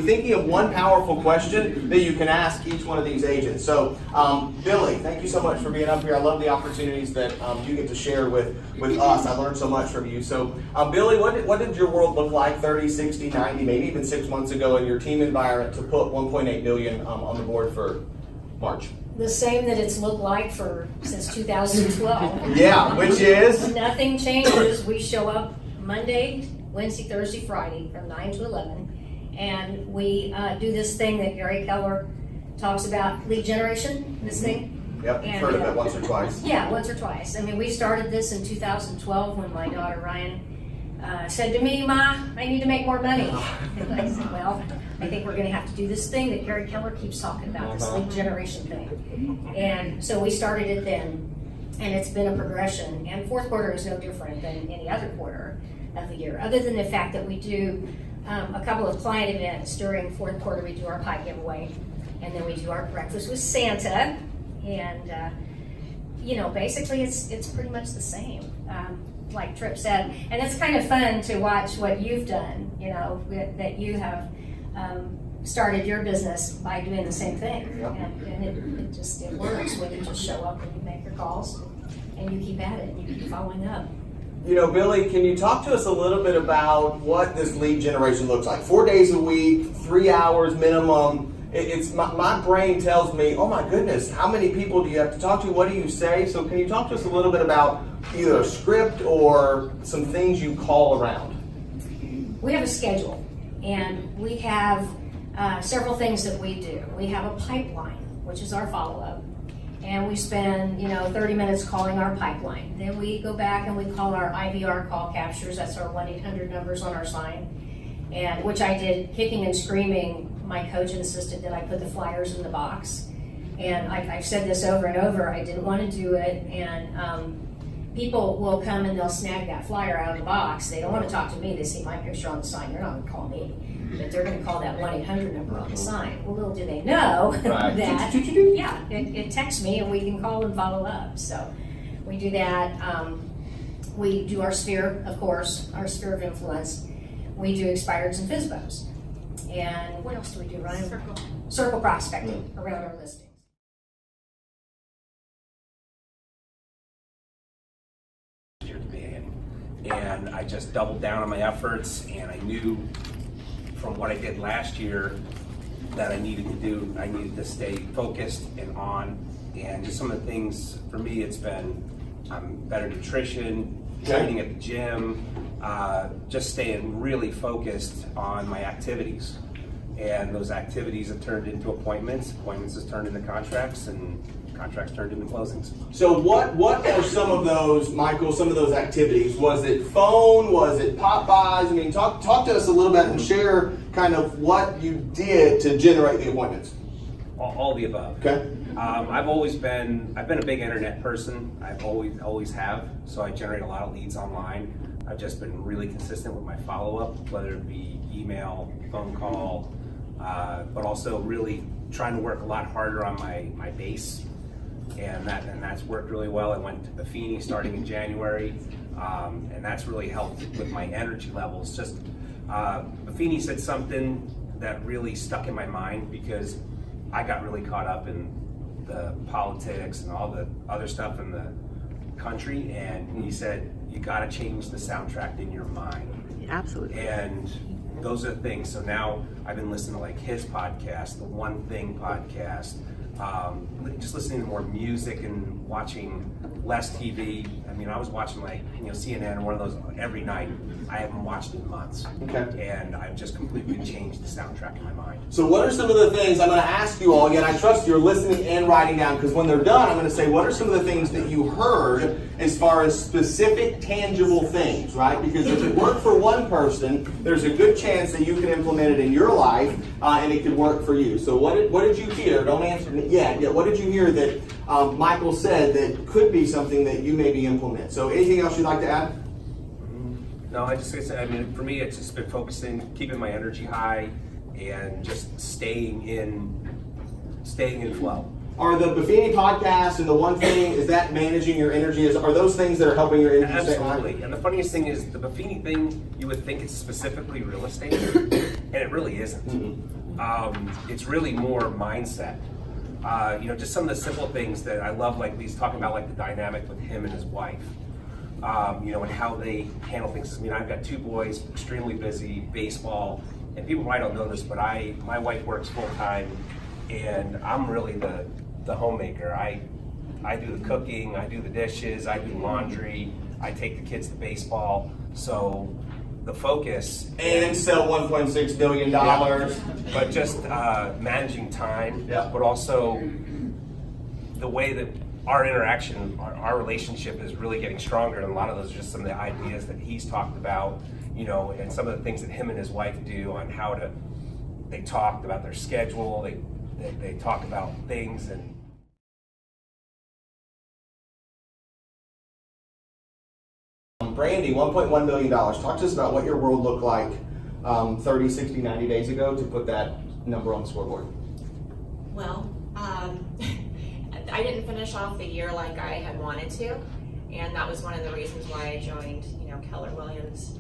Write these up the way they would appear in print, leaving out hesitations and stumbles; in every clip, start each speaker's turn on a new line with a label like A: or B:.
A: thinking of one powerful question that you can ask each one of these agents. So, Billie, thank you so much for being up here. I love the opportunities that you get to share with us. I learned so much from you. So, Billie, what did your world look like 30, 60, 90, maybe even 6 months ago in your team environment to put $1.8 million on the board for March?
B: The same that it's looked like since 2012.
A: Yeah, which is?
B: Nothing changes. We show up Monday, Wednesday, Thursday, Friday from 9 to 11. And we do this thing that Gary Keller talks about, lead generation, this thing.
A: Yep, I've heard of it once or twice.
B: Yeah, once or twice. I mean, we started this in 2012 when my daughter Ryan said to me, "Ma, I need to make more money." And I said, "Well, I think we're going to have to do this thing that Gary Keller keeps talking about, this lead generation thing." And so we started it then, and it's been a progression. And fourth quarter is no different than any other quarter of the year, other than the fact that we do a couple of client events during fourth quarter. We do our pie giveaway, and then we do our breakfast with Santa, and basically it's pretty much the same. Like Tripp said, and it's kind of fun to watch what you've done, that you have started your business by doing the same thing.
A: Yep.
B: And it works when you just show up and you make your calls and you keep at it and you keep following up.
A: Billie, can you talk to us a little bit about what this lead generation looks like? 4 days a week, 3 hours minimum. It's my brain tells me, oh my goodness, how many people do you have to talk to? What do you say? So can you talk to us a little bit about either a script or some things you call around?
B: We have a schedule, and we have several things that we do. We have a pipeline, which is our follow-up, and we spend 30 minutes calling our pipeline. Then we go back and we call our IVR call captures. That's our 1-800 numbers on our sign, and which I did kicking and screaming. My coach insisted that I put the flyers in the box, and I've said this over and over. I didn't want to do it, and people will come and they'll snag that flyer out of the box. They don't want to talk to me. They see my picture on the sign. They're not going to call me, but they're going to call that 1-800 number on the sign. Well, little do they know
A: right.
B: that, it texts me and we can call and follow up. So we do that. We do our sphere, of course, our sphere of influence. We do expireds and FSBOs. And what else do we do, Ryan? Circle prospecting around our listings.
C: And I just doubled down on my efforts, and I knew from what I did last year that I needed to stay focused and on. And just some of the things for me, it's been better nutrition, training at the gym, just staying really focused on my activities. And those activities have turned into appointments have turned into contracts, and contracts turned into closings.
A: So what are some of those, Michael, some of those activities? Was it phone? Was it Popeyes? I mean, talk to us a little bit and share kind of what you did to generate the appointments.
C: All the above.
A: Okay.
C: I've been a big internet person. I've always have. So I generate a lot of leads online. I've just been really consistent with my follow-up, whether it be email, phone call, but also really trying to work a lot harder on my base. And that's worked really well. I went to Buffini starting in January, and that's really helped with my energy levels. Just Buffini said something that really stuck in my mind because I got really caught up in the politics and all the other stuff in the country, and he said, you got to change the soundtrack in your mind.
D: Absolutely.
C: And those are the things. So now I've been listening to like his podcast, the One Thing podcast, just listening to more music and watching less TV. I mean, I was watching CNN or one of those every night. I haven't watched it in months.
A: Okay.
C: And I've just completely changed the soundtrack in my mind.
A: So what are some of the things, I'm going to ask you all, again, I trust you're listening and writing down, because when they're done, I'm going to say, what are some of the things that you heard as far as specific, tangible things, right? Because if it worked for one person, there's a good chance that you can implement it in your life, and it could work for you. So what did you hear? Don't answer me yet. What did you hear that Michael said that could be something that you maybe implement? So anything else you'd like to add?
C: No, for me, it's just been focusing, keeping my energy high, and just staying in flow.
A: Are the Buffini podcast and the One Thing, is that managing your energy? Are those things that are helping your energy stay high?
C: Absolutely. And the funniest thing is the Buffini thing, you would think it's specifically real estate, and it really isn't. it's really more mindset. Just some of the simple things that I love, like he's talking about, like the dynamic with him and his wife, and how they handle things. I mean, I've got 2 boys, extremely busy, baseball, and people probably don't know this, but my wife works full time, and I'm really the homemaker. I do the cooking, I do the dishes, I do laundry, I take the kids to baseball. So the focus
A: and sell $1.6 billion.
C: But just managing time,
A: Yeah.
C: but also the way that our interaction, our relationship is really getting stronger. And a lot of those are just some of the ideas that he's talked about, and some of the things that him and his wife do on how they talked about their schedule, they talk about things. And
A: Brandy, $1.1 billion. Talk to us about what your world looked like 30, 60, 90 days ago to put that number on the scoreboard.
D: Well, I didn't finish off the year like I had wanted to, and that was one of the reasons why I joined, Keller Williams,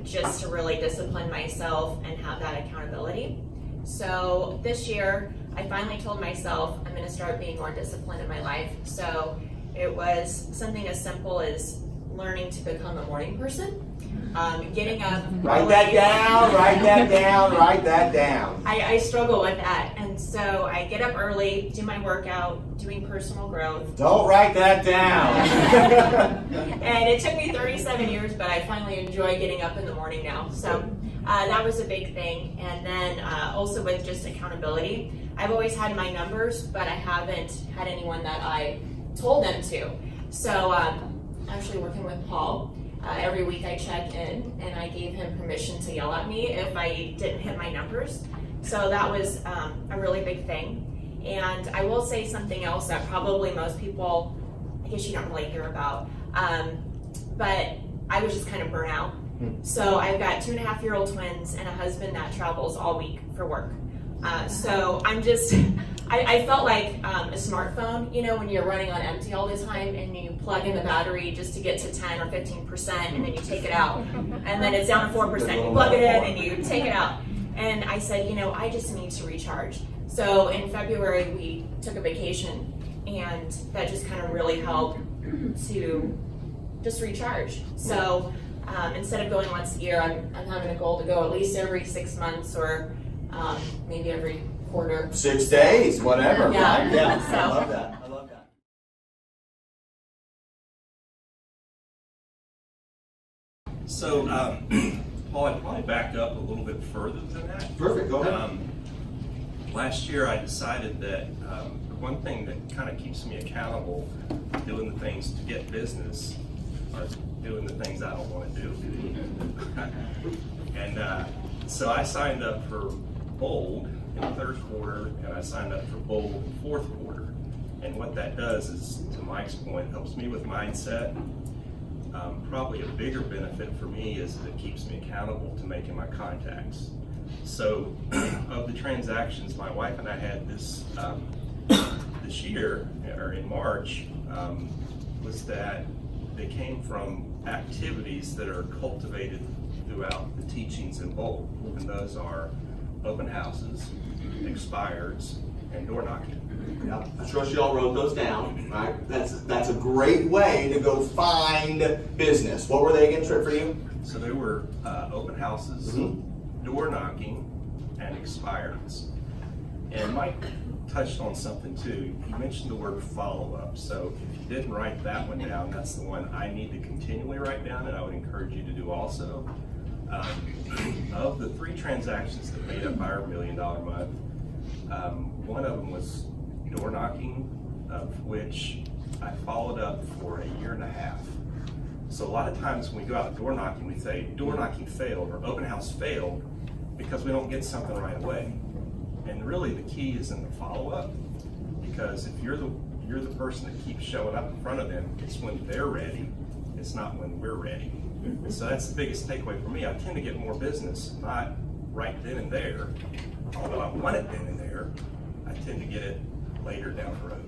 D: just to really discipline myself and have that accountability. So this year, I finally told myself I'm going to start being more disciplined in my life. So it was something as simple as learning to become a morning person, getting up.
A: Write that down, write that down, write that down.
D: I struggle with that, and so I get up early, do my workout, doing personal growth.
A: Don't write that down.
D: And it took me 37 years, but I finally enjoy getting up in the morning now. So that was a big thing. And then also with just accountability, I've always had my numbers, but I haven't had anyone that I told them to. So actually working with Paul, every week I check in, and I gave him permission to yell at me if I didn't hit my numbers. So that was a really big thing. And I will say something else that probably most people, I guess you don't really hear about, but I was just kind of burnt out. So I've got 2.5-year-old twins and a husband that travels all week for work. So I'm just, I felt like a smartphone, when you're running on empty all the time and you plug in the battery just to get to 10 or 15% and then you take it out. And then it's down to 4%. You plug it in and you take it out. And I said, I just need to recharge. So in February, we took a vacation, and that just kind of really helped to just recharge. So instead of going once a year, I'm having a goal to go at least every 6 months or maybe every quarter.
A: 6 days, whatever.
D: Yeah.
A: Right? Yeah.
D: So-
A: I love that. I love that.
E: So, Paul, I'd probably back up a little bit further than that.
A: Perfect. Go ahead.
E: Last year, I decided that the one thing that kind of keeps me accountable, doing the things to get business, are doing the things I don't want to do. And so I signed up for Bold in the third quarter, and I signed up for Bold in the fourth quarter. And what that does is, to Mike's point, helps me with mindset. Probably a bigger benefit for me is that it keeps me accountable to making my contacts. So, of the transactions my wife and I had this year, or in March, was that they came from activities that are cultivated throughout the teachings in Bold, and those are open houses, expireds, and door knocking.
A: Yeah, I trust y'all wrote those down, right? That's a great way to go find business. What were they again, Tripp, for you?
E: So they were open houses, door knocking, and expireds. And Mike touched on something too. He mentioned the word follow-up. So if you didn't write that one down, that's the one I need to continually write down, and I would encourage you to do also. Of the 3 transactions that made up our $1 million month, one of them was door knocking, of which I followed up for 1.5 years. So a lot of times when we go out door knocking, we say door knocking failed or open house failed because we don't get something right away. And really the key is in the follow-up, because if you're the person that keeps showing up in front of them, it's when they're ready, it's not when we're ready. So that's the biggest takeaway for me. I tend to get more business, not right then and there, although I want it then and there, I tend to get it later down the road.